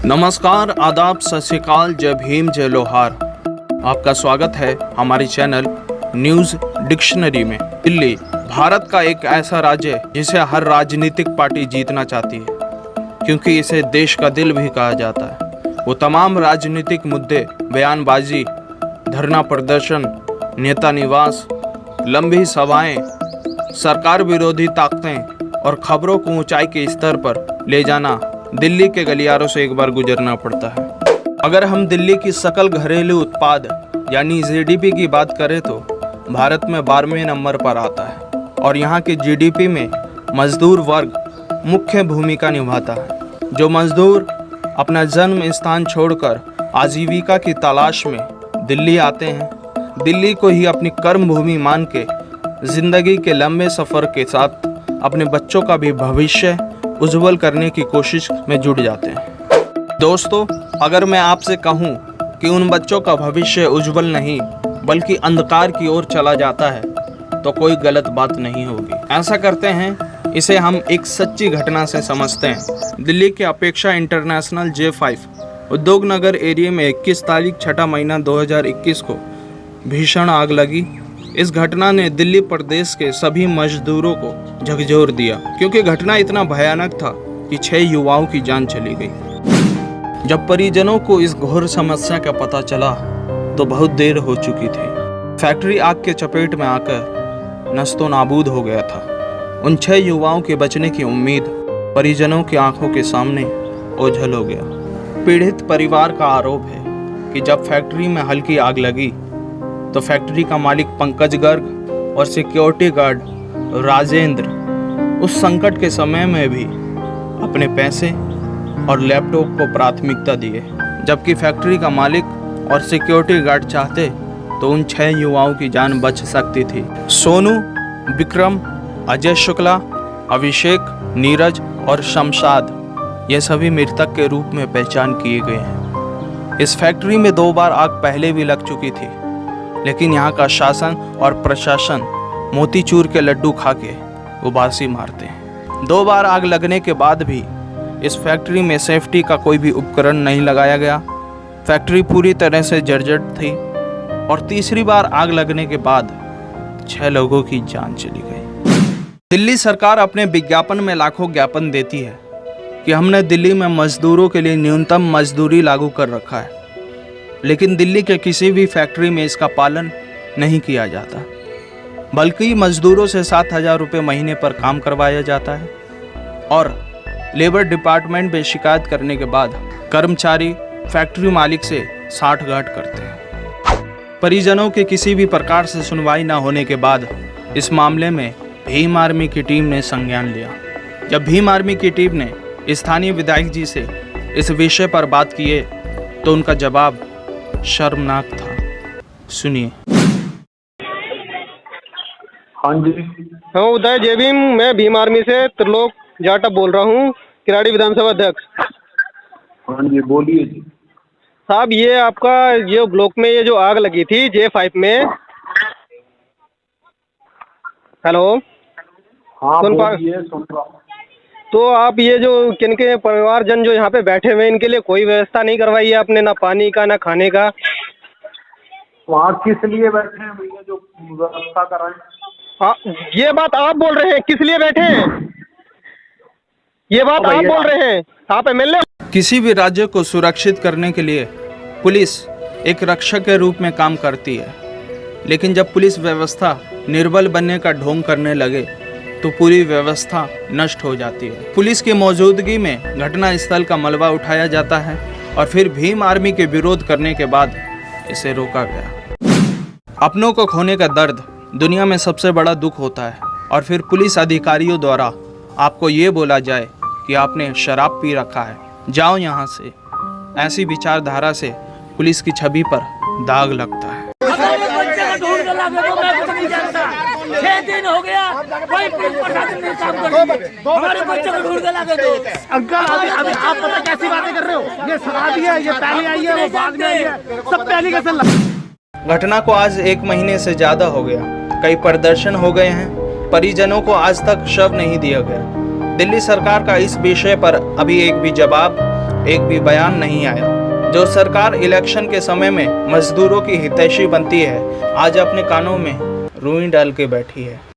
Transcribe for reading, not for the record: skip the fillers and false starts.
नमस्कार, आदाब, सत श्री अकाल, जय भीम, जय लोहार। आपका स्वागत है हमारे चैनल न्यूज़ डिक्शनरी में। दिल्ली भारत का एक ऐसा राज्य है जिसे हर राजनीतिक पार्टी जीतना चाहती है, क्योंकि इसे देश का दिल भी कहा जाता है। वो तमाम राजनीतिक मुद्दे, बयानबाजी, धरना प्रदर्शन, नेता निवास, लंबी सभाएं, सरकार विरोधी ताकतें और खबरों को ऊंचाई के स्तर पर ले जाना दिल्ली के गलियारों से एक बार गुजरना पड़ता है। अगर हम दिल्ली की सकल घरेलू उत्पाद यानी जीडीपी की बात करें तो भारत में 12वें नंबर पर आता है और यहाँ के जीडीपी में मजदूर वर्ग मुख्य भूमिका निभाता है। जो मजदूर अपना जन्म स्थान छोड़कर आजीविका की तलाश में दिल्ली आते हैं, दिल्ली को ही अपनी कर्म भूमि मान के जिंदगी के लंबे सफ़र के साथ अपने बच्चों का भी भविष्य उज्जवल करने की कोशिश में जुट जाते हैं। दोस्तों, अगर मैं आपसे कहूं कि उन बच्चों का भविष्य उज्जवल नहीं बल्कि अंधकार की ओर चला जाता है तो कोई गलत बात नहीं होगी। ऐसा करते हैं, इसे हम एक सच्ची घटना से समझते हैं। दिल्ली के अपेक्षा इंटरनेशनल J5 उद्योग नगर एरिया में 21 तारीख 6 महीना 2021 को भीषण आग लगी। इस घटना ने दिल्ली प्रदेश के सभी मजदूरों को झकझोर दिया, क्योंकि घटना इतना भयानक था कि 6 युवाओं की जान चली गई। जब परिजनों को इस घोर समस्या का पता चला तो बहुत देर हो चुकी थी। फैक्ट्री आग के चपेट में आकर नस्तो नाबूद हो गया था। उन 6 युवाओं के बचने की उम्मीद परिजनों की आंखों के सामने ओझल हो गया। पीड़ित परिवार का आरोप है कि जब फैक्ट्री में हल्की आग लगी तो फैक्ट्री का मालिक पंकज गर्ग और सिक्योरिटी गार्ड राजेंद्र उस संकट के समय में भी अपने पैसे और लैपटॉप को प्राथमिकता दिए, जबकि फैक्ट्री का मालिक और सिक्योरिटी गार्ड चाहते तो उन 6 युवाओं की जान बच सकती थी। सोनू, विक्रम, अजय शुक्ला, अभिषेक, नीरज और शमशाद ये सभी मृतक के रूप में पहचान किए गए हैं। इस फैक्ट्री में 2 बार आग पहले भी लग चुकी थी, लेकिन यहाँ का शासन और प्रशासन मोतीचूर के लड्डू खा के उबासी मारते हैं। 2 बार आग लगने के बाद भी इस फैक्ट्री में सेफ्टी का कोई भी उपकरण नहीं लगाया गया। फैक्ट्री पूरी तरह से जर्जर थी और तीसरी बार आग लगने के बाद 6 लोगों की जान चली गई। दिल्ली सरकार अपने विज्ञापन में लाखों ज्ञापन देती है कि हमने दिल्ली में मजदूरों के लिए न्यूनतम मजदूरी लागू कर रखा है, लेकिन दिल्ली के किसी भी फैक्ट्री में इसका पालन नहीं किया जाता, बल्कि मजदूरों से 7,000 रुपये महीने पर काम करवाया जाता है और लेबर डिपार्टमेंट में शिकायत करने के बाद कर्मचारी फैक्ट्री मालिक से साठगांठ करते हैं। परिजनों के किसी भी प्रकार से सुनवाई न होने के बाद इस मामले में भीम आर्मी की टीम ने संज्ञान लिया। जब भीम आर्मी की टीम ने स्थानीय विधायक जी से इस विषय पर बात किए तो उनका जवाब शर्मनाक था। सुनिए। हाँ जी। हाँ, उदय, जय भीम। मैं भीम आर्मी से त्रिलोक जाटव बोल रहा हूँ, किराड़ी विधानसभा अध्यक्ष। हाँ जी, बोलिए जी। साहब, ये आपका ये ब्लॉक में ये जो आग लगी थी J5 में। हेलो। हाँ, बोलिए, सुन रहा हूँ। तो आप ये जो किनके परिवारजन जो यहाँ पे बैठे हुए इनके लिए कोई व्यवस्था नहीं करवाई है आपने, ना पानी का ना खाने का? वहाँ किस लिए बैठे हैं भैया जो व्यवस्था कराएं? हाँ, ये बात आप बोल रहे हैं किस लिए बैठे हैं? ये बात आप बोल रहे हैं? आप MLA? किसी भी राज्य को सुरक्षित करने के लिए पुलिस एक रक्षक के रूप में काम करती है, लेकिन जब पुलिस व्यवस्था निर्बल बनने का ढोंग करने लगे तो पूरी व्यवस्था नष्ट हो जाती है। पुलिस की मौजूदगी में घटनास्थल का मलबा उठाया जाता है और फिर भीम आर्मी के विरोध करने के बाद इसे रोका गया। अपनों को खोने का दर्द दुनिया में सबसे बड़ा दुख होता है और फिर पुलिस अधिकारियों द्वारा आपको ये बोला जाए कि आपने शराब पी रखा है, जाओ यहाँ से। ऐसी विचारधारा से पुलिस की छवि पर दाग लगता है। 6 दिन हो गया, कोई पुलिस प्रशासन नहीं काम कर रही है। हमारे बच्चों को ढूंढ के लाके दो। अंकल, अभी आप पता कैसी बातें कर रहे हो? ये शराबी है, ये पहले आई है, वो बाद में आई है, सब पहले कैसे लगा? घटना को आज 1 महीने से ज्यादा हो गया। कई प्रदर्शन हो गए हैं, परिजनों को आज तक शव नहीं दिया गया। दिल्ली सरकार का इस विषय पर अभी एक भी जवाब एक भी बयान नहीं आया। जो सरकार इलेक्शन के समय में मजदूरों की हितैषी बनती है, आज अपने कानों में रुई डाल के बैठी है।